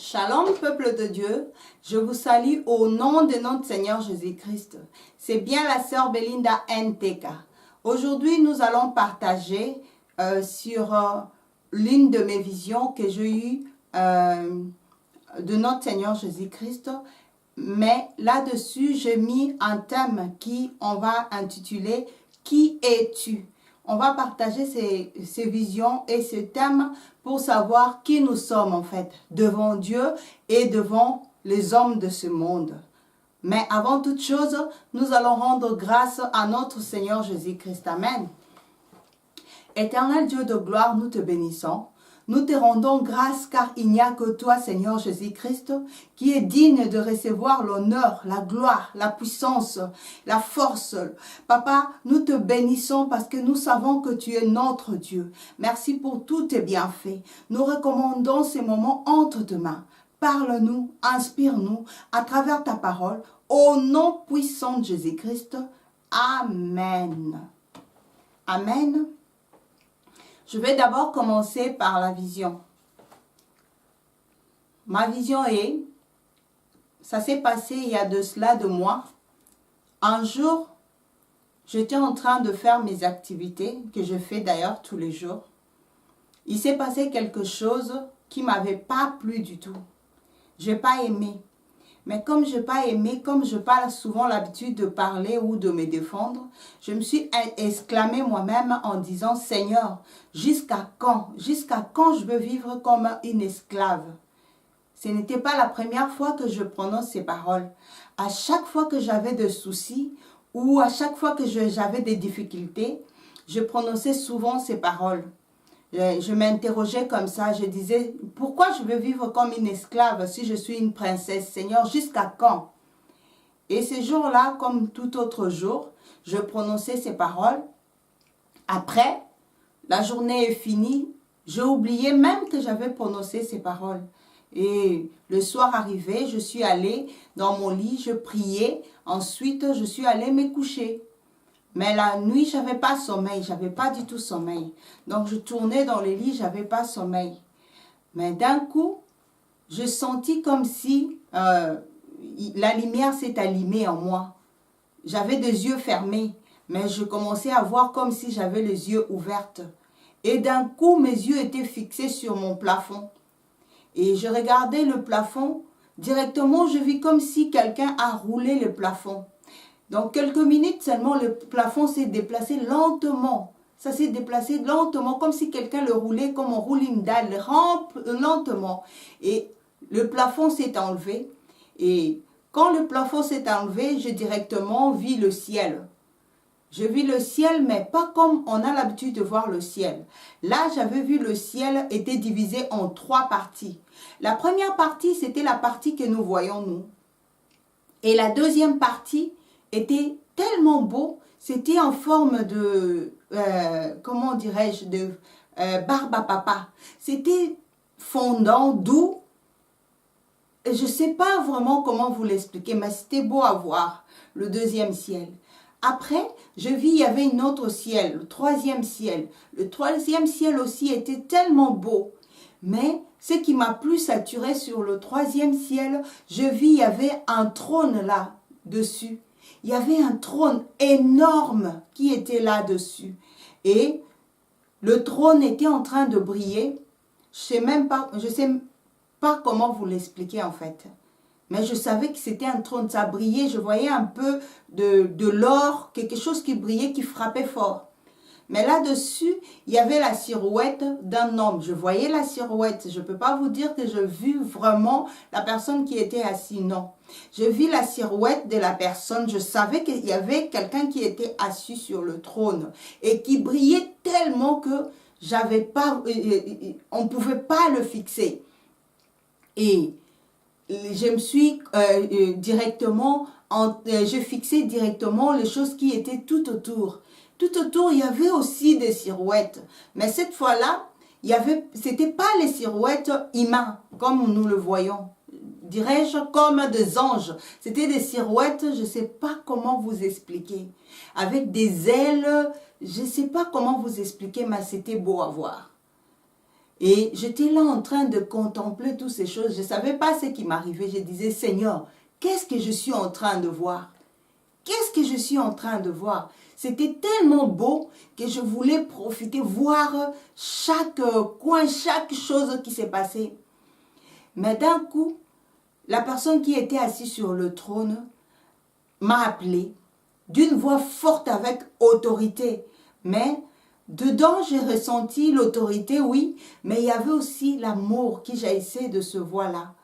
Shalom peuple de Dieu, je vous salue au nom de notre Seigneur Jésus-Christ. C'est bien la sœur Belinda NTK. Aujourd'hui, nous allons partager sur l'une de mes visions que j'ai eues de notre Seigneur Jésus-Christ. Mais là-dessus, j'ai mis un thème on va intituler « Qui es-tu » On va partager ces visions et ce thème pour savoir qui nous sommes en fait devant Dieu et devant les hommes de ce monde. Mais avant toute chose, nous allons rendre grâce à notre Seigneur Jésus-Christ. Amen. Éternel Dieu de gloire, nous te bénissons. Nous te rendons grâce car il n'y a que toi, Seigneur Jésus-Christ, qui est digne de recevoir l'honneur, la gloire, la puissance, la force. Papa, nous te bénissons parce que nous savons que tu es notre Dieu. Merci pour tous tes bienfaits. Nous recommandons ces moments entre tes mains. Parle-nous, inspire-nous à travers ta parole. Au nom puissant de Jésus-Christ. Amen. Amen. Je vais d'abord commencer par la vision. Ma vision ça s'est passé il y a de cela 2 mois. Un jour, j'étais en train de faire mes activités, que je fais d'ailleurs tous les jours. Il s'est passé quelque chose qui ne m'avait pas plu du tout. Je n'ai pas aimé. Mais comme je n'ai pas aimé, comme je parle souvent l'habitude de parler ou de me défendre, je me suis exclamée moi-même en disant « Seigneur, jusqu'à quand? Jusqu'à quand je veux vivre comme une esclave ?» Ce n'était pas la première fois que je prononce ces paroles. À chaque fois que j'avais des soucis ou à chaque fois que j'avais des difficultés, je prononçais souvent ces paroles. Je m'interrogeais comme ça, je disais, pourquoi je veux vivre comme une esclave si je suis une princesse, Seigneur, jusqu'à quand? Et ces jours-là, comme tout autre jour, je prononçais ces paroles. Après, la journée est finie, j'ai oublié même que j'avais prononcé ces paroles. Et le soir arrivé, je suis allée dans mon lit, je priais, ensuite je suis allée me coucher. Mais la nuit, je n'avais pas sommeil, je n'avais pas du tout sommeil. Donc, je tournais dans le lit, je n'avais pas sommeil. Mais d'un coup, je sentis comme si la lumière s'est allumée en moi. J'avais des yeux fermés, mais je commençais à voir comme si j'avais les yeux ouverts. Et d'un coup, mes yeux étaient fixés sur mon plafond. Et je regardais le plafond, directement, je vis comme si quelqu'un a roulé le plafond. Donc, quelques minutes seulement, le plafond s'est déplacé lentement. Ça s'est déplacé lentement, comme si quelqu'un le roulait, comme on roule une dalle, lentement. Et le plafond s'est enlevé. Et quand le plafond s'est enlevé, j'ai directement vu le ciel. Je vis le ciel, mais pas comme on a l'habitude de voir le ciel. Là, j'avais vu le ciel était divisé en 3 parties. La première partie, c'était la partie que nous voyons, nous. Et la deuxième partie était tellement beau, c'était en forme de, comment dirais-je, de barbe à papa. C'était fondant, doux. Je ne sais pas vraiment comment vous l'expliquer, mais c'était beau à voir, le deuxième ciel. Après, je vis, il y avait un autre ciel, le 3e ciel. Le 3e ciel aussi était tellement beau. Mais ce qui m'a plus saturé sur le 3e ciel, je vis, il y avait un trône là-dessus. Il y avait un trône énorme qui était là-dessus. Et le trône était en train de briller. Je ne sais pas comment vous l'expliquer en fait. Mais je savais que c'était un trône, ça brillait. Je voyais un peu de l'or, quelque chose qui brillait, qui frappait fort. Mais là-dessus, il y avait la silhouette d'un homme. Je voyais la silhouette. Je ne peux pas vous dire que je vis vraiment la personne qui était assise, non. Je vis la silhouette de la personne. Je savais qu'il y avait quelqu'un qui était assis sur le trône et qui brillait tellement que on ne pouvait pas le fixer. Et je me suis j'ai fixé directement les choses qui étaient tout autour. Tout autour, il y avait aussi des silhouettes. Mais cette fois-là, c'était pas les silhouettes humaines, comme nous le voyons. Dirais-je, comme des anges. C'était des silhouettes, je ne sais pas comment vous expliquer. Avec des ailes, je ne sais pas comment vous expliquer, mais c'était beau à voir. Et j'étais là en train de contempler toutes ces choses. Je ne savais pas ce qui m'arrivait. Je disais, Seigneur, qu'est-ce que je suis en train de voir? Qu'est-ce que je suis en train de voir? C'était tellement beau que je voulais profiter, voir chaque coin, chaque chose qui s'est passée. Mais d'un coup, la personne qui était assise sur le trône m'a appelé d'une voix forte avec autorité. Mais dedans, j'ai ressenti l'autorité, oui, mais il y avait aussi l'amour qui jaillissait de ce voix-là.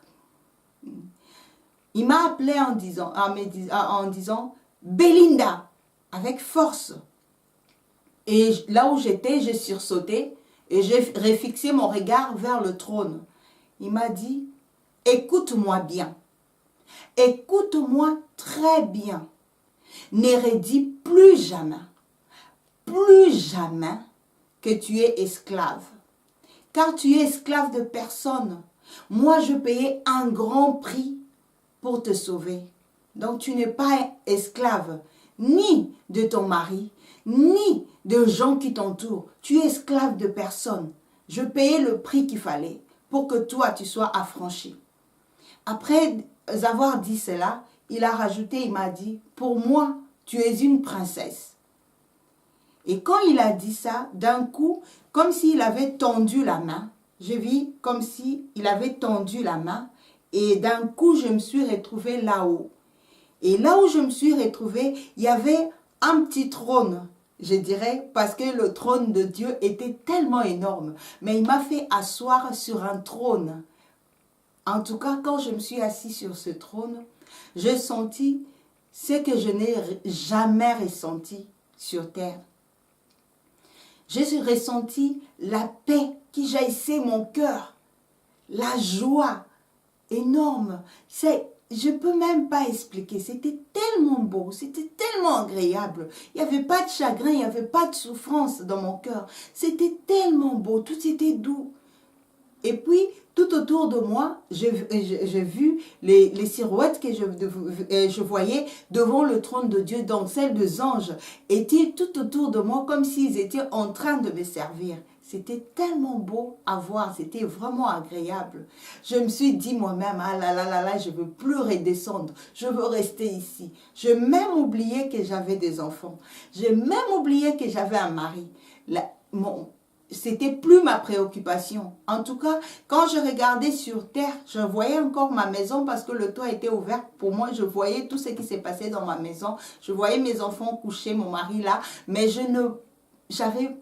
Il m'a appelé en disant Belinda, avec force. Et là où j'étais, j'ai sursauté et j'ai refixé mon regard vers le trône. Il m'a dit, écoute-moi bien. Écoute-moi très bien. Ne redis plus jamais que tu es esclave. Car tu es esclave de personne. Moi, je payais un grand prix pour te sauver. Donc, tu n'es pas esclave ni de ton mari, ni de gens qui t'entourent. Tu es esclave de personne. Je payais le prix qu'il fallait pour que toi, tu sois affranchi. Après avoir dit cela, il a rajouté, il m'a dit, pour moi, tu es une princesse. Et quand il a dit ça, d'un coup, comme s'il avait tendu la main, je vis comme s'il avait tendu la main, et d'un coup, je me suis retrouvée là-haut. Et là où je me suis retrouvée, il y avait un petit trône, je dirais, parce que le trône de Dieu était tellement énorme. Mais il m'a fait asseoir sur un trône. En tout cas, quand je me suis assise sur ce trône, j'ai senti ce que je n'ai jamais ressenti sur terre. J'ai ressenti la paix qui jaillissait mon cœur, la joie énorme. Je ne peux même pas expliquer, c'était tellement beau, c'était tellement agréable. Il n'y avait pas de chagrin, il n'y avait pas de souffrance dans mon cœur. C'était tellement beau, tout était doux. Et puis, tout autour de moi, j'ai vu les silhouettes que je voyais devant le trône de Dieu, donc celles des anges, étaient tout autour de moi comme s'ils étaient en train de me servir. C'était tellement beau à voir, c'était vraiment agréable. Je me suis dit moi-même, ah là là là là, je ne veux plus redescendre, je veux rester ici. J'ai même oublié que j'avais des enfants. J'ai même oublié que j'avais un mari. C'était plus ma préoccupation. En tout cas, quand je regardais sur terre, je voyais encore ma maison parce que le toit était ouvert. Pour moi, je voyais tout ce qui s'est passé dans ma maison. Je voyais mes enfants couchés, mon mari là. Mais j'avais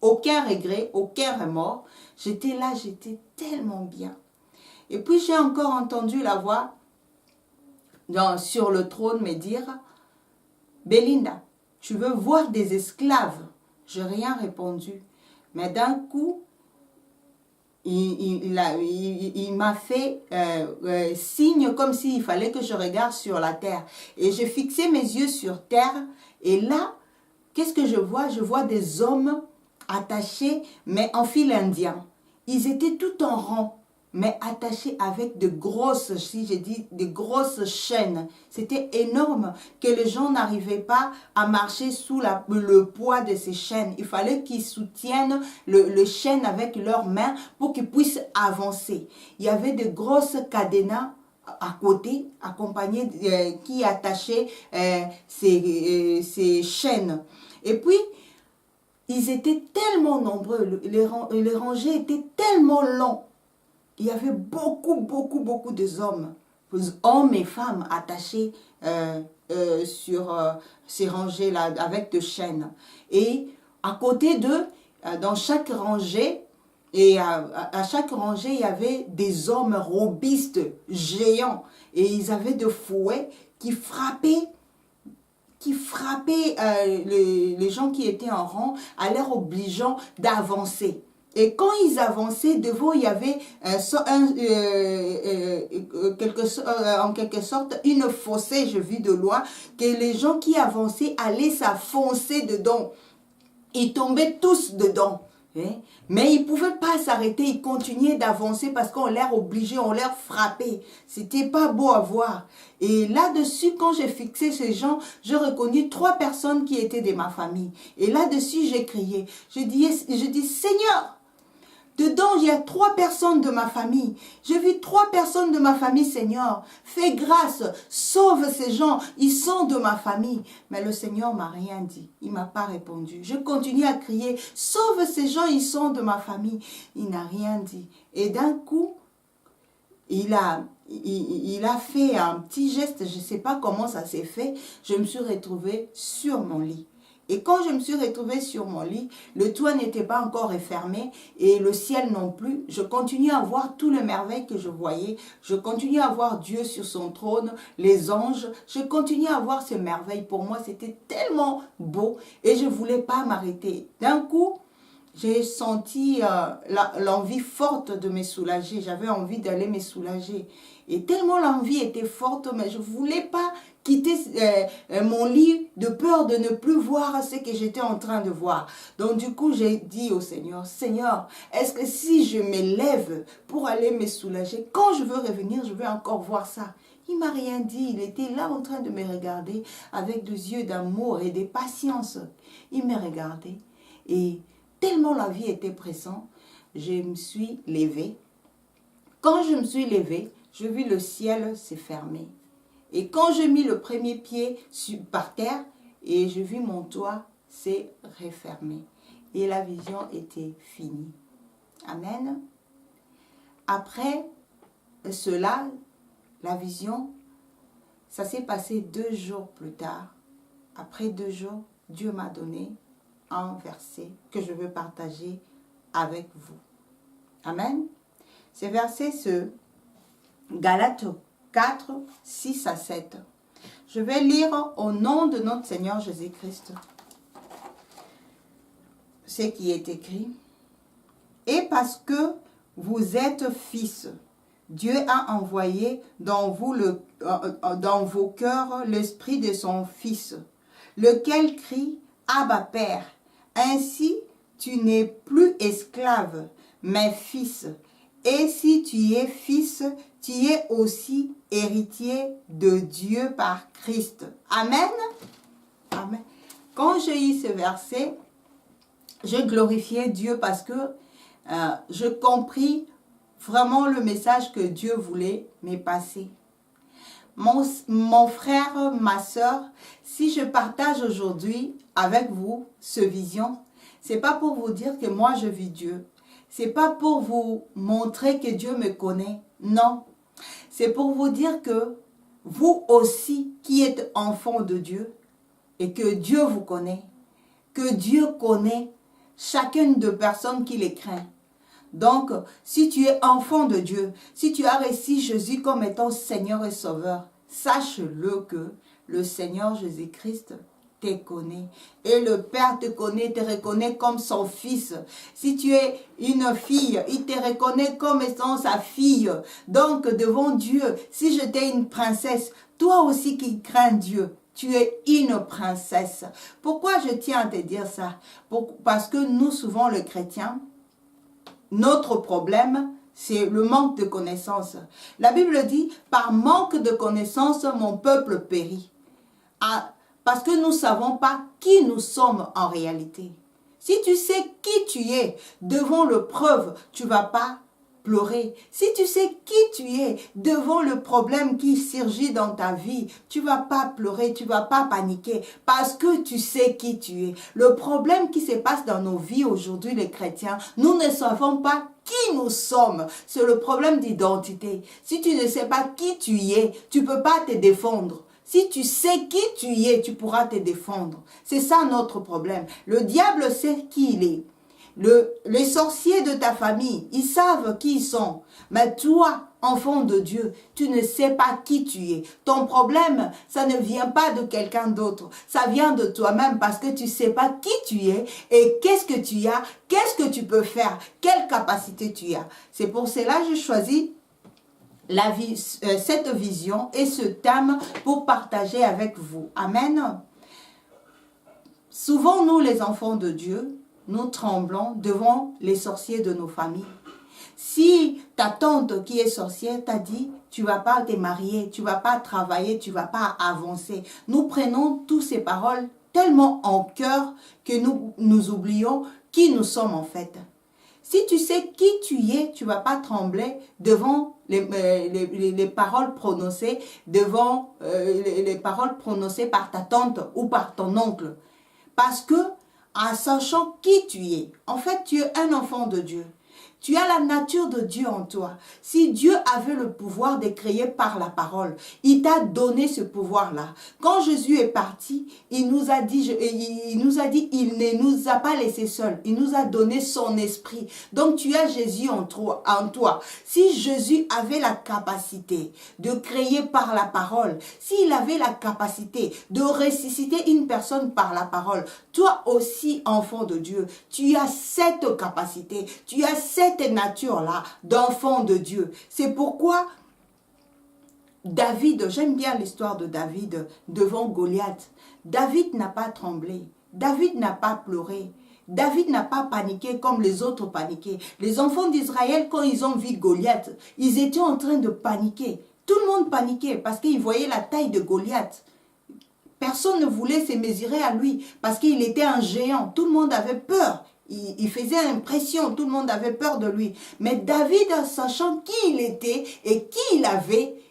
aucun regret, aucun remords. J'étais là, j'étais tellement bien. Et puis, j'ai encore entendu la voix sur le trône me dire, Belinda, tu veux voir des esclaves? Je n'ai rien répondu. Mais d'un coup, il m'a fait signe comme s'il fallait que je regarde sur la terre. Et j'ai fixé mes yeux sur terre. Et là, qu'est-ce que je vois? Je vois des hommes attachés, mais en fil indien. Ils étaient tout en rang, mais attachés avec de grosses, si j'ai dit, de grosses chaînes. C'était énorme que les gens n'arrivaient pas à marcher sous le poids de ces chaînes. Il fallait qu'ils soutiennent le chêne avec leurs mains pour qu'ils puissent avancer. Il y avait de grosses cadenas à côté, accompagnées, qui attachaient ces chaînes. Et puis, ils étaient tellement nombreux, les rangées étaient tellement longues. Il y avait beaucoup hommes et femmes attachés sur ces rangées-là avec de chaînes. Et à côté d'eux, dans chaque rangée, et à chaque rangée, il y avait des hommes robustes, géants. Et ils avaient de fouets qui frappaient les gens qui étaient en rang, à leur obligeant d'avancer. Et quand ils avançaient, devant, il y avait en quelque sorte une fossée, je vis de loin, que les gens qui avançaient allaient s'enfoncer dedans. Ils tombaient tous dedans. Mais ils ne pouvaient pas s'arrêter, ils continuaient d'avancer parce qu'on leur obligeait, on leur frappait. C'était pas beau à voir. Et là-dessus, quand j'ai fixé ces gens, j'ai reconnu 3 personnes qui étaient de ma famille. Et là-dessus, j'ai crié. Je dis, Seigneur, Dedans, il y a 3 personnes de ma famille. J'ai vu 3 personnes de ma famille, Seigneur. Fais grâce, sauve ces gens, ils sont de ma famille. Mais le Seigneur m'a rien dit, il m'a pas répondu. Je continue à crier, sauve ces gens, ils sont de ma famille. Il n'a rien dit. Et d'un coup, il a fait un petit geste, je ne sais pas comment ça s'est fait. Je me suis retrouvée sur mon lit. Et quand je me suis retrouvée sur mon lit, le toit n'était pas encore refermé et le ciel non plus. Je continuais à voir tous les merveilles que je voyais. Je continuais à voir Dieu sur son trône, les anges. Je continuais à voir ces merveilles. Pour moi, c'était tellement beau et je ne voulais pas m'arrêter. D'un coup, j'ai senti l'envie forte de me soulager. J'avais envie d'aller me soulager. Et tellement l'envie était forte, mais je ne voulais pas quitter mon lit de peur de ne plus voir ce que j'étais en train de voir. Donc du coup, j'ai dit au Seigneur, Seigneur, est-ce que si je me lève pour aller me soulager, quand je veux revenir, je vais encore voir ça? Il m'a rien dit. Il était là en train de me regarder avec des yeux d'amour et de patience. Il me regardait et tellement la vie était pressante, je me suis levée. Quand je me suis levée, je vis le ciel se fermer. Et quand j'ai mis le premier pied par terre, et je vis mon toit s'est refermé. Et la vision était finie. Amen. Après cela, la vision, ça s'est passé 2 jours plus tard. Après 2 jours, Dieu m'a donné un verset que je veux partager avec vous. Amen. Ce verset, c'est Galates 4, 6 à 7. Je vais lire au nom de notre Seigneur Jésus-Christ ce qui est écrit. Et parce que vous êtes fils, Dieu a envoyé dans vos cœurs l'esprit de son Fils, lequel crie « Abba Père ». Ainsi, tu n'es plus esclave, mais fils. Et si tu es fils, tu es aussi héritier de Dieu par Christ. Amen. Amen. Quand j'ai eu ce verset, je glorifiais Dieu parce que je compris vraiment le message que Dieu voulait me passer. Mon frère, ma soeur, si je partage aujourd'hui avec vous ce vision, c'est pas pour vous dire que moi je vis Dieu. C'est pas pour vous montrer que Dieu me connaît. Non. C'est pour vous dire que vous aussi qui êtes enfant de Dieu et que Dieu vous connaît, que Dieu connaît chacune de personnes qui les craint. Donc, si tu es enfant de Dieu, si tu as reçu Jésus comme étant Seigneur et Sauveur, sache-le que le Seigneur Jésus-Christ te connaît. Et le Père te connaît, te reconnaît comme son fils. Si tu es une fille, il te reconnaît comme étant sa fille. Donc, devant Dieu, si j'étais une princesse, toi aussi qui crains Dieu, tu es une princesse. Pourquoi je tiens à te dire ça? Parce que nous, souvent, les chrétiens, notre problème, c'est le manque de connaissances. La Bible dit, par manque de connaissances, mon peuple périt. Parce que nous ne savons pas qui nous sommes en réalité. Si tu sais qui tu es, devant le preuve, tu ne vas pas pleurer. Si tu sais qui tu es, devant le problème qui surgit dans ta vie, tu ne vas pas pleurer, tu ne vas pas paniquer, parce que tu sais qui tu es. Le problème qui se passe dans nos vies aujourd'hui, les chrétiens, nous ne savons pas qui nous sommes. C'est le problème d'identité. Si tu ne sais pas qui tu es, tu ne peux pas te défendre. Si tu sais qui tu es, tu pourras te défendre. C'est ça notre problème. Le diable sait qui il est. Les sorciers de ta famille, ils savent qui ils sont. Mais toi, enfant de Dieu, tu ne sais pas qui tu es. Ton problème, ça ne vient pas de quelqu'un d'autre. Ça vient de toi-même parce que tu ne sais pas qui tu es et qu'est-ce que tu as, qu'est-ce que tu peux faire, quelle capacité tu as. C'est pour cela que j'ai choisi cette vision et ce thème pour partager avec vous. Amen. Souvent, nous, les enfants de Dieu, nous tremblons devant les sorciers de nos familles. Si ta tante qui est sorcière t'a dit, tu ne vas pas te marier, tu ne vas pas travailler, tu ne vas pas avancer. Nous prenons toutes ces paroles tellement en cœur que nous oublions qui nous sommes en fait. Si tu sais qui tu es, tu ne vas pas trembler devant les paroles prononcées, devant les paroles prononcées par ta tante ou par ton oncle. Parce que, en sachant qui tu es, en fait, tu es un enfant de Dieu. Tu as la nature de Dieu en toi. Si Dieu avait le pouvoir de créer par la parole, il t'a donné ce pouvoir-là. Quand Jésus est parti, il nous a dit, il ne nous a pas laissés seuls. Il nous a donné son esprit. Donc tu as Jésus en toi. Si Jésus avait la capacité de créer par la parole, s'il avait la capacité de ressusciter une personne par la parole, toi aussi, enfant de Dieu, tu as cette capacité, tu as cette nature-là d'enfant de Dieu. C'est pourquoi David, j'aime bien l'histoire de David devant Goliath. David n'a pas tremblé, David n'a pas pleuré, David n'a pas paniqué comme les autres paniquaient. Les enfants d'Israël, quand ils ont vu Goliath, ils étaient en train de paniquer. Tout le monde paniquait parce qu'ils voyaient la taille de Goliath. Personne ne voulait se mesurer à lui parce qu'il était un géant. Tout le monde avait peur. Il faisait impression, tout le monde avait peur de lui. Mais David, sachant qui il était et qui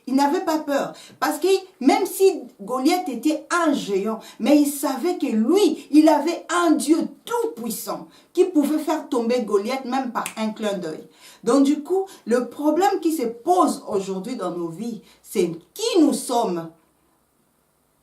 il n'avait pas peur. Parce que même si Goliath était un géant, mais il savait que lui, il avait un Dieu tout-puissant qui pouvait faire tomber Goliath même par un clin d'œil. Donc du coup, le problème qui se pose aujourd'hui dans nos vies, c'est qui nous sommes.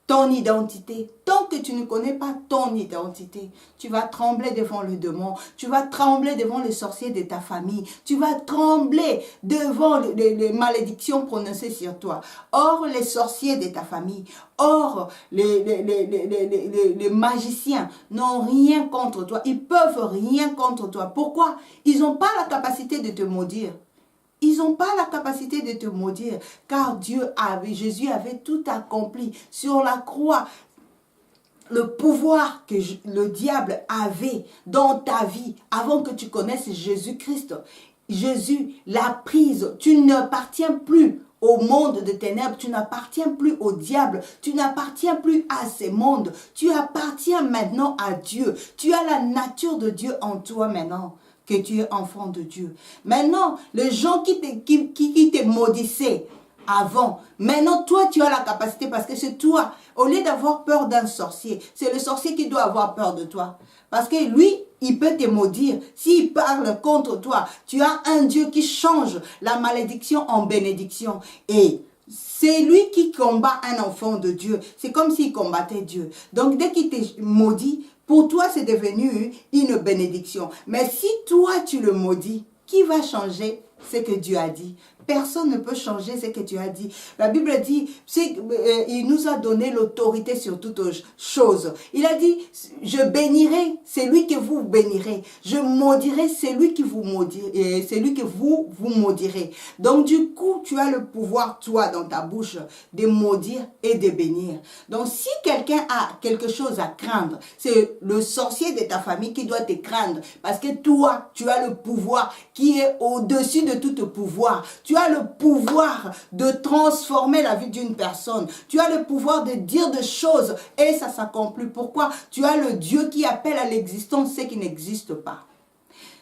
Ton identité. Tant que tu ne connais pas ton identité, tu vas trembler devant le démon, tu vas trembler devant les sorciers de ta famille, tu vas trembler devant les malédictions prononcées sur toi. Or, les sorciers de ta famille, or, les magiciens n'ont rien contre toi, ils peuvent rien contre toi. Pourquoi? Ils n'ont pas la capacité de te maudire. Ils n'ont pas la capacité de te maudire, car Jésus avait tout accompli sur la croix. Le pouvoir que le diable avait dans ta vie avant que tu connaisses Jésus-Christ. Jésus l'a prise. Tu n'appartiens plus au monde de ténèbres, tu n'appartiens plus au diable, tu n'appartiens plus à ces mondes. Tu appartiens maintenant à Dieu. Tu as la nature de Dieu en toi maintenant. Que tu es enfant de Dieu. Maintenant, les gens qui te maudissaient avant, maintenant toi tu as la capacité parce que c'est toi. Au lieu d'avoir peur d'un sorcier, c'est le sorcier qui doit avoir peur de toi. Parce que lui, il peut te maudire. S'il parle contre toi, tu as un Dieu qui change la malédiction en bénédiction. Et c'est lui qui combat un enfant de Dieu. C'est comme s'il combattait Dieu. Donc dès qu'il te maudit, pour toi, c'est devenu une bénédiction. Mais si toi, tu le maudis, qui va changer ce que Dieu a dit? Personne ne peut changer ce que tu as dit. La Bible dit, il nous a donné l'autorité sur toutes choses. Il a dit, je bénirai celui que vous bénirez. Je maudirai celui que vous maudirez, celui que vous maudirez. Donc du coup, tu as le pouvoir, toi, dans ta bouche, de maudire et de bénir. Donc si quelqu'un a quelque chose à craindre, c'est le sorcier de ta famille qui doit te craindre. Parce que toi, tu as le pouvoir qui est au-dessus de tout pouvoir. Tu as le pouvoir de transformer la vie d'une personne. Tu as le pouvoir de dire des choses et ça s'accomplit. Pourquoi? Tu as le Dieu qui appelle à l'existence ce qui n'existe pas.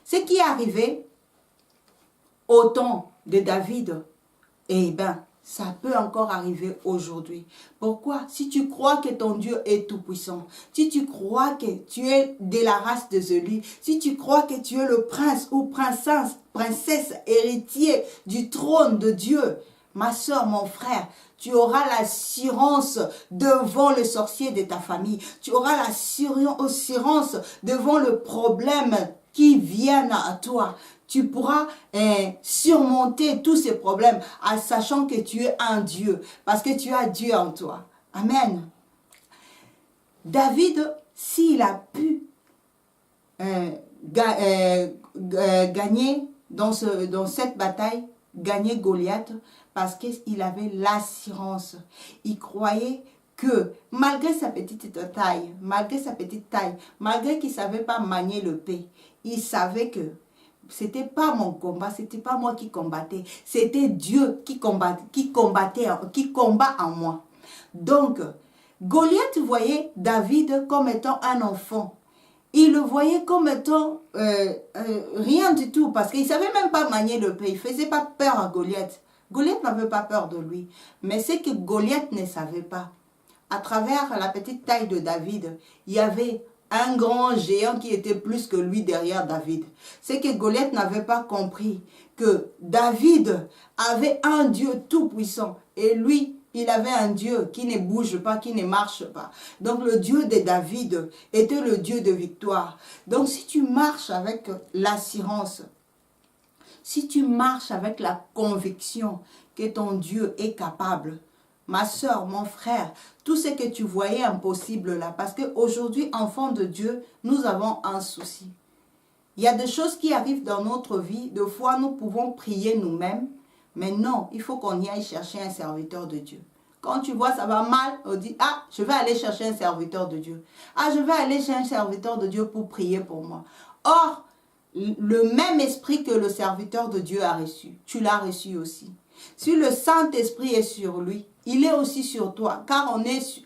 Ce qui est arrivé au temps de David, eh bien, ça peut encore arriver aujourd'hui. Pourquoi? Si tu crois que ton Dieu est tout-puissant, si tu crois que tu es de la race de Zélie, si tu crois que tu es le prince ou princesse héritier du trône de Dieu, ma soeur, mon frère, tu auras l'assurance devant le sorcier de ta famille. Tu auras l'assurance devant le problème qui vient à toi. Tu pourras surmonter tous ces problèmes en sachant que tu es un Dieu. Parce que tu as Dieu en toi. Amen. David, s'il a pu gagner dans cette bataille, gagner Goliath, parce qu'il avait l'assurance. Il croyait que malgré sa petite taille, malgré qu'il ne savait pas manier l'épée, il savait que c'était pas mon combat, c'était pas moi qui combattais, c'était Dieu qui combat en moi. Donc, Goliath voyait David comme étant un enfant. il le voyait comme étant rien du tout, parce qu'il ne savait même pas manier le l'épée. Il ne faisait pas peur à Goliath. Goliath n'avait pas peur de lui. Mais c'est que Goliath ne savait pas. À travers la petite taille de David, il y avait un grand géant qui était plus que lui derrière David. C'est que Goliath n'avait pas compris que David avait un Dieu tout-puissant. Et lui, il avait un Dieu qui ne bouge pas, qui ne marche pas. Donc le Dieu de David était le Dieu de victoire. Donc si tu marches avec l'assurance, si tu marches avec la conviction que ton Dieu est capable, ma soeur, mon frère, tout ce que tu voyais impossible là, parce qu'aujourd'hui, enfants de Dieu, nous avons un souci. Il y a des choses qui arrivent dans notre vie, des fois nous pouvons prier nous-mêmes, mais non, il faut qu'on y aille chercher un serviteur de Dieu. Quand tu vois ça va mal, on dit, ah, je vais aller chercher un serviteur de Dieu. Ah, je vais aller chercher un serviteur de Dieu pour prier pour moi. Or, le même esprit que le serviteur de Dieu a reçu, tu l'as reçu aussi. Si le Saint-Esprit est sur lui, il est aussi sur toi, car on est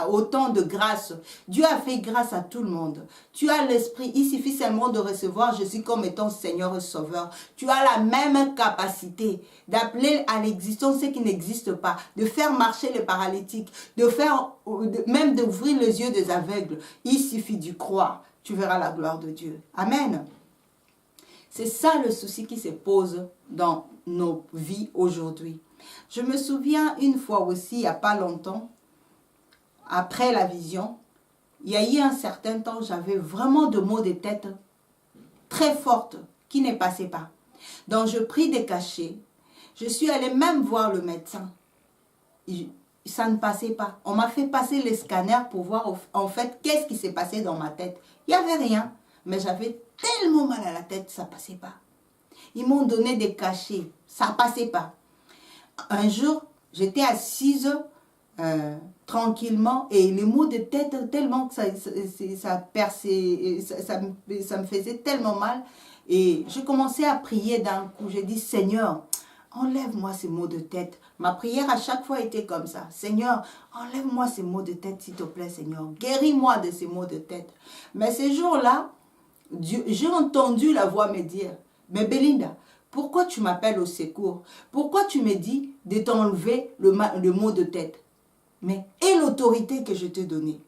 au temps de grâce. Dieu a fait grâce à tout le monde. Tu as l'Esprit, il suffit seulement de recevoir Jésus comme étant Seigneur et Sauveur. Tu as la même capacité d'appeler à l'existence ce qui n'existe pas, de faire marcher les paralytiques, même d'ouvrir les yeux des aveugles. Il suffit d'y croire. Tu verras la gloire de Dieu. Amen. C'est ça le souci qui se pose dans nos vies aujourd'hui. Je me souviens une fois aussi, il n'y a pas longtemps, après la vision, il y a eu un certain temps, j'avais vraiment de maux de tête très fortes qui ne passaient pas. Donc je pris des cachets. Je suis allée même voir le médecin. Ça ne passait pas. On m'a fait passer les scanners pour voir en fait qu'est-ce qui s'est passé dans ma tête. Il n'y avait rien, mais j'avais tellement mal à la tête, ça ne passait pas. Ils m'ont donné des cachets, ça ne passait pas. Un jour, j'étais assise tranquillement et les maux de tête, tellement que ça perçait, ça me faisait tellement mal. Et je commençais à prier d'un coup. J'ai dit, Seigneur, enlève-moi ces maux de tête. Ma prière à chaque fois était comme ça. Seigneur, enlève-moi ces maux de tête, s'il te plaît, Seigneur. Guéris-moi de ces maux de tête. Mais ces jours-là, j'ai entendu la voix me dire, mais Belinda, pourquoi tu m'appelles au secours? Pourquoi tu me dis de t'enlever le mot de tête? Mais et l'autorité que je t'ai donnée?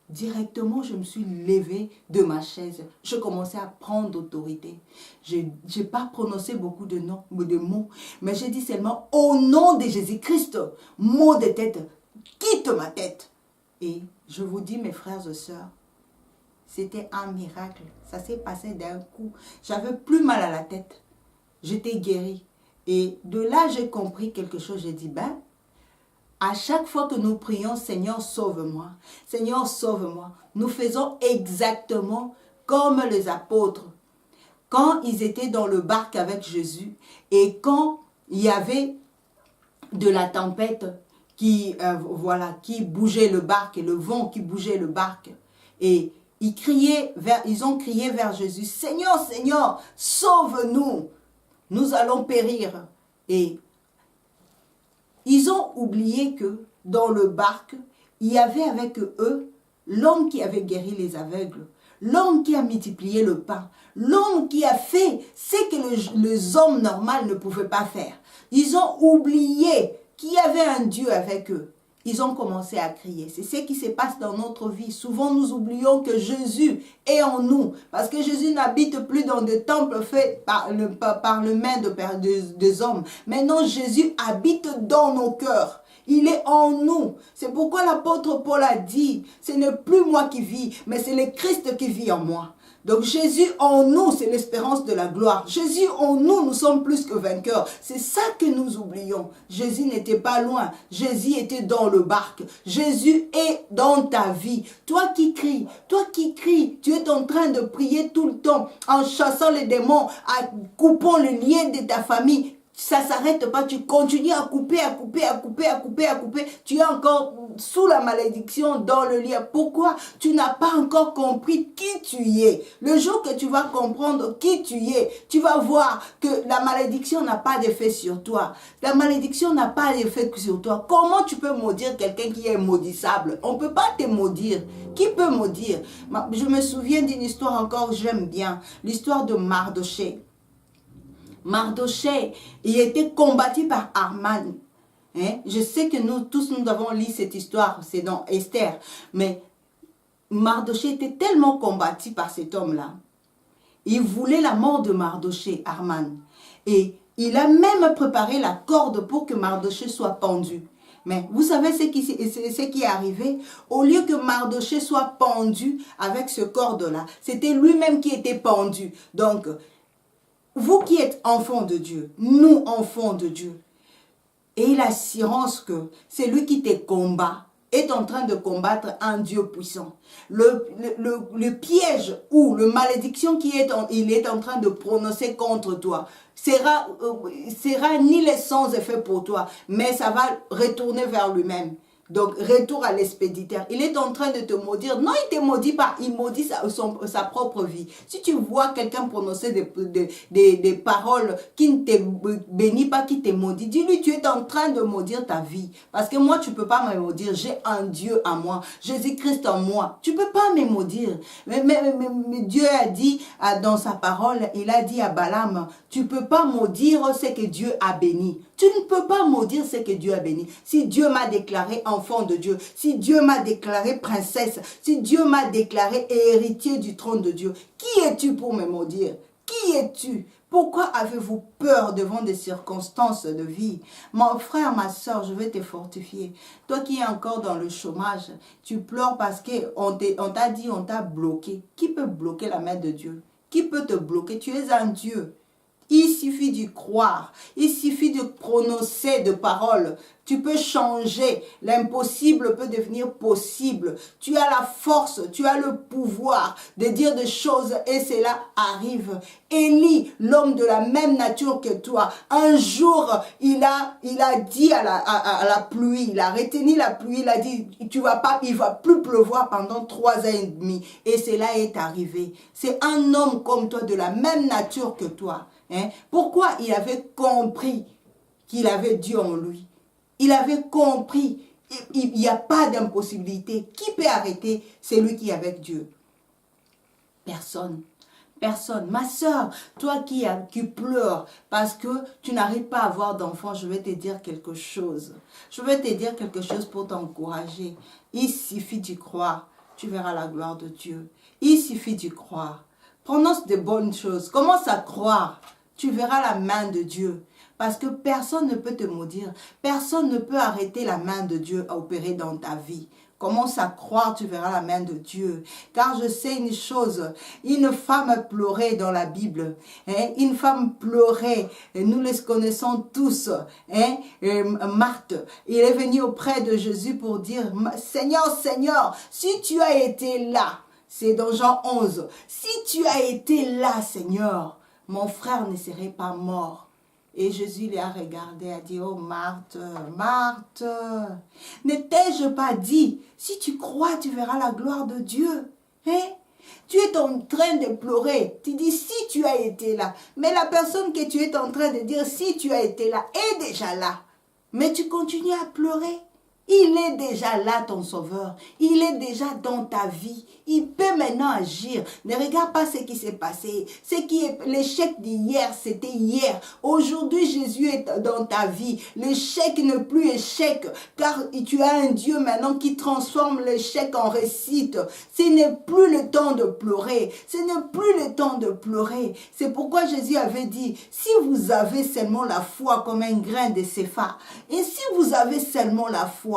Directement, je me suis levée de ma chaise. Je commençais à prendre autorité. Je n'ai pas prononcé beaucoup de mots, mais j'ai dit seulement au nom de Jésus-Christ, mot de tête, quitte ma tête. Et je vous dis, mes frères et sœurs, c'était un miracle. Ça s'est passé d'un coup. J'avais plus mal à la tête. J'étais guérie. Et de là, j'ai compris quelque chose. J'ai dit, ben, à chaque fois que nous prions, Seigneur, sauve-moi. Seigneur, sauve-moi. Nous faisons exactement comme les apôtres. Quand ils étaient dans le barque avec Jésus et quand il y avait de la tempête qui bougeait le barque et le vent qui bougeait le barque. Et ils ont crié vers Jésus, Seigneur, Seigneur, sauve-nous. Nous allons périr. Et ils ont oublié que dans le barque, il y avait avec eux l'homme qui avait guéri les aveugles, l'homme qui a multiplié le pain, l'homme qui a fait ce que les hommes normaux ne pouvaient pas faire. Ils ont oublié qu'il y avait un Dieu avec eux. Ils ont commencé à crier. C'est ce qui se passe dans notre vie. Souvent, nous oublions que Jésus est en nous. Parce que Jésus n'habite plus dans des temples faits par le main des hommes. Maintenant, Jésus habite dans nos cœurs. Il est en nous. C'est pourquoi l'apôtre Paul a dit, ce n'est plus moi qui vis, mais c'est le Christ qui vit en moi. Donc Jésus en nous, c'est l'espérance de la gloire. Jésus en nous, nous sommes plus que vainqueurs. C'est ça que nous oublions. Jésus n'était pas loin. Jésus était dans le barque. Jésus est dans ta vie. Toi qui cries, tu es en train de prier tout le temps, en chassant les démons, en coupant le lien de ta famille. ça ne s'arrête pas, tu continues à couper, tu es encore sous la malédiction dans le lit. Pourquoi? Tu n'as pas encore compris qui tu es. Le jour que tu vas comprendre qui tu es, tu vas voir que la malédiction n'a pas d'effet sur toi. La malédiction n'a pas d'effet sur toi. Comment tu peux maudire quelqu'un qui est maudissable? On ne peut pas te maudire. Qui peut maudire? Je me souviens d'une histoire encore, j'aime bien, l'histoire de Mardochée. Mardochée, il était combattu par Haman. Hein? Je sais que nous tous, nous avons lu cette histoire, c'est dans Esther. Mais Mardochée était tellement combattu par cet homme-là. Il voulait la mort de Mardochée, Haman. Et il a même préparé la corde pour que Mardochée soit pendu. Mais vous savez ce qui est arrivé? Au lieu que Mardochée soit pendu avec ce corde-là, c'était lui-même qui était pendu. Donc, vous qui êtes enfants de Dieu, nous enfants de Dieu, et l'assurance que celui qui te combat est en train de combattre un Dieu puissant. Le piège ou le malédiction il est en train de prononcer contre toi sera ni les sans effet pour toi, mais ça va retourner vers lui-même. Donc, retour à l'expéditeur. Il est en train de te maudire. Non, il ne te maudit pas. Il maudit sa propre vie. Si tu vois quelqu'un prononcer des paroles qui ne te bénissent pas, qui te maudit, dis-lui, tu es en train de maudire ta vie. Parce que moi, tu ne peux pas me maudire. J'ai un Dieu en moi. Jésus-Christ en moi. Tu ne peux pas me maudire. Mais Dieu a dit dans sa parole, il a dit à Balaam, tu ne peux pas maudire ce que Dieu a béni. Tu ne peux pas maudire ce que Dieu a béni. Si Dieu m'a déclaré enfant de Dieu, si Dieu m'a déclaré princesse, si Dieu m'a déclaré héritier du trône de Dieu, qui es-tu pour me maudire? Qui es-tu? Pourquoi avez-vous peur devant des circonstances de vie? Mon frère, ma soeur, je vais te fortifier. Toi qui es encore dans le chômage, tu pleures parce qu'on t'a dit, on t'a bloqué. Qui peut bloquer la main de Dieu? Qui peut te bloquer? Tu es un Dieu. Il suffit d'y croire, il suffit de prononcer des paroles. Tu peux changer, l'impossible peut devenir possible. Tu as la force, tu as le pouvoir de dire des choses et cela arrive. Élie, l'homme de la même nature que toi, un jour, il a dit à la pluie, il a retenu la pluie, il a dit, il va plus pleuvoir pendant 3 ans et demi. Et cela est arrivé. C'est un homme comme toi, de la même nature que toi. Hein? Pourquoi? Il avait compris qu'il avait Dieu en lui. Il avait compris. Il n'y a pas d'impossibilité. Qui peut arrêter celui qui est avec Dieu? Personne. Personne. Ma soeur, toi qui pleures parce que tu n'arrives pas à avoir d'enfant, je vais te dire quelque chose. Je vais te dire quelque chose pour t'encourager. Il suffit d'y croire. Tu verras la gloire de Dieu. Il suffit d'y croire. Prononce de bonnes choses. Commence à croire. Tu verras la main de Dieu. Parce que personne ne peut te maudire. Personne ne peut arrêter la main de Dieu à opérer dans ta vie. Commence à croire, tu verras la main de Dieu. Car je sais une chose, une femme pleurait dans la Bible. Hein? Une femme pleurait, nous les connaissons tous. Hein? Marthe, il est venu auprès de Jésus pour dire, Seigneur, Seigneur, si tu as été là, c'est dans Jean 11, si tu as été là, Seigneur, mon frère ne serait pas mort. Et Jésus les a regardés et a dit, oh Marthe, Marthe, ne t'ai-je pas dit, si tu crois, tu verras la gloire de Dieu. Hein? Tu es en train de pleurer. Tu dis, si tu as été là. Mais la personne que tu es en train de dire, si tu as été là, est déjà là. Mais tu continues à pleurer. Il est déjà là, ton sauveur. Il est déjà dans ta vie. Il peut maintenant agir. Ne regarde pas ce qui s'est passé. L'échec d'hier, c'était hier. Aujourd'hui, Jésus est dans ta vie. L'échec n'est plus échec. Car tu as un Dieu maintenant qui transforme l'échec en réussite. Ce n'est plus le temps de pleurer. Ce n'est plus le temps de pleurer. C'est pourquoi Jésus avait dit, si vous avez seulement la foi comme un grain de séphar, et si vous avez seulement la foi,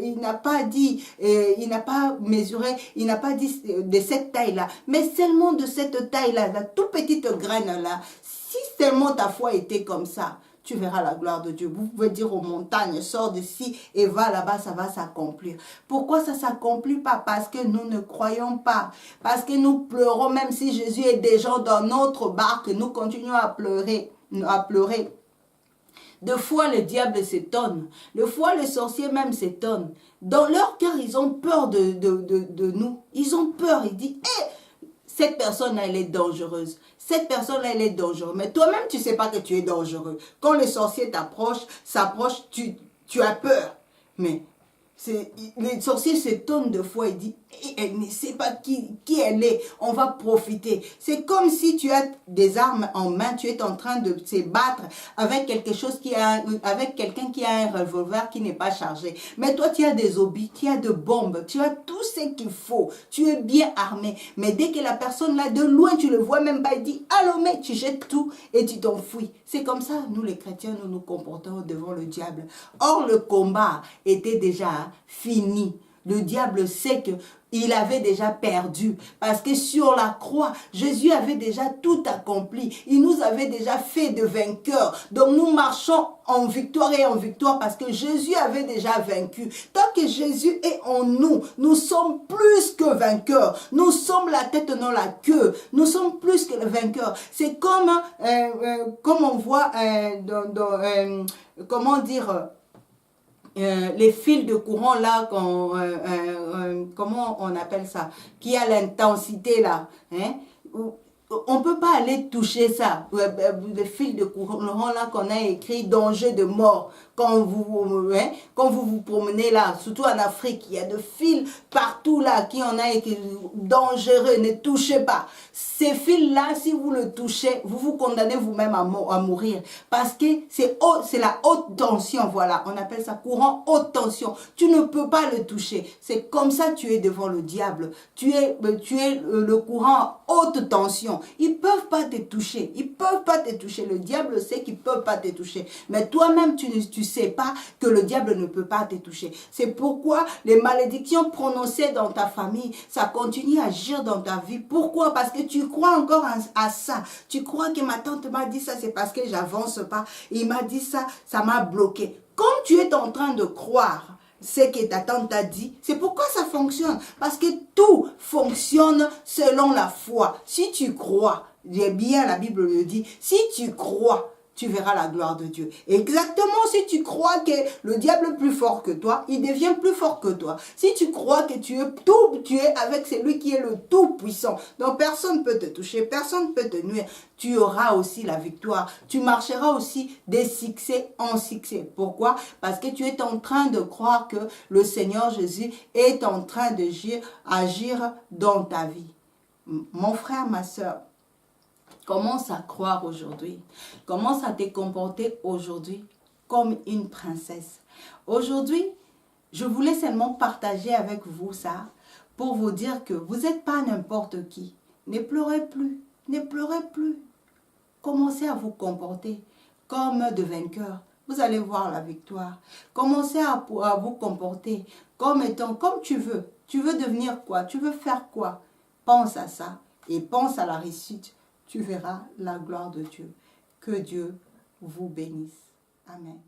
il n'a pas dit, il n'a pas mesuré, il n'a pas dit de cette taille-là, mais seulement de cette taille-là, la toute petite graine-là. Si seulement ta foi était comme ça, tu verras la gloire de Dieu. Vous pouvez dire aux montagnes, sors d'ici et va là-bas, ça va s'accomplir. Pourquoi ça ne s'accomplit pas? Parce que nous ne croyons pas. Parce que nous pleurons, même si Jésus est déjà dans notre barque, nous continuons à pleurer. à pleurer. Des fois, le diable s'étonne. Des fois, les sorciers même s'étonnent. Dans leur cœur, ils ont peur de nous. Ils ont peur. Ils disent, hé, cette personne-là, elle est dangereuse. Cette personne-là, elle est dangereuse. Mais toi-même, tu ne sais pas que tu es dangereux. Quand les sorciers s'approchent, tu as peur. Mais les sorciers s'étonnent de fois et disent, elle ne sait pas qui elle est, on va profiter. C'est comme si tu as des armes en main, tu es en train de se battre avec avec quelqu'un qui a un revolver qui n'est pas chargé. Mais toi, tu as des obus, tu as des bombes, tu as tout ce qu'il faut, tu es bien armé. Mais dès que la personne là, de loin, tu le vois même pas, il dit, allô, mais tu jettes tout et tu t'enfuis. C'est comme ça, nous les chrétiens, nous nous comportons devant le diable. Or, le combat était déjà fini. Le diable sait que il avait déjà perdu parce que sur la croix, Jésus avait déjà tout accompli. Il nous avait déjà fait de vainqueurs. Donc nous marchons en victoire et en victoire parce que Jésus avait déjà vaincu. Tant que Jésus est en nous, nous sommes plus que vainqueurs. Nous sommes la tête, non la queue. Nous sommes plus que les vainqueurs. C'est comme on voit comment dire... les fils de courant là, comment on appelle ça, qui a l'intensité là, hein? On ne peut pas aller toucher ça, les fils de courant là qu'on a écrit danger de mort. Quand vous promenez là, surtout en Afrique, il y a des fils partout là qui en a écrit dangereux, ne touchez pas. Ces fils là, si vous le touchez, vous vous condamnez vous-même à mourir. Parce que c'est la haute tension, voilà, on appelle ça courant haute tension. Tu ne peux pas le toucher. C'est comme ça que tu es devant le diable. Tu es le courant haute tension. Ils ne peuvent pas te toucher. Ils ne peuvent pas te toucher. Le diable sait qu'ils ne peuvent pas te toucher. Mais toi-même, tu sais pas que le diable ne peut pas te toucher. C'est pourquoi les malédictions prononcées dans ta famille, ça continue à agir dans ta vie. Pourquoi? Parce que tu crois encore à ça. Tu crois que ma tante m'a dit ça, c'est parce que j'avance pas. Il m'a dit ça, ça m'a bloqué. Comme tu es en train de croire ce que ta tante t'a dit, c'est pourquoi ça fonctionne. Parce que tout fonctionne selon la foi. Si tu crois, bien la Bible le dit, si tu crois, tu verras la gloire de Dieu. Exactement, si tu crois que le diable est plus fort que toi, il devient plus fort que toi. Si tu crois que tu es avec celui qui est le tout-puissant, donc personne ne peut te toucher, personne ne peut te nuire, tu auras aussi la victoire. Tu marcheras aussi des succès en succès. Pourquoi? Parce que tu es en train de croire que le Seigneur Jésus est en train d'agir dans ta vie. Mon frère, ma soeur, commence à croire aujourd'hui. Commence à te comporter aujourd'hui comme une princesse. Aujourd'hui, je voulais seulement partager avec vous ça pour vous dire que vous n'êtes pas n'importe qui. Ne pleurez plus. Ne pleurez plus. Commencez à vous comporter comme de vainqueurs. Vous allez voir la victoire. Commencez à vous comporter comme tu veux. Tu veux devenir quoi? Tu veux faire quoi? Pense à ça et pense à la réussite. Tu verras la gloire de Dieu. Que Dieu vous bénisse. Amen.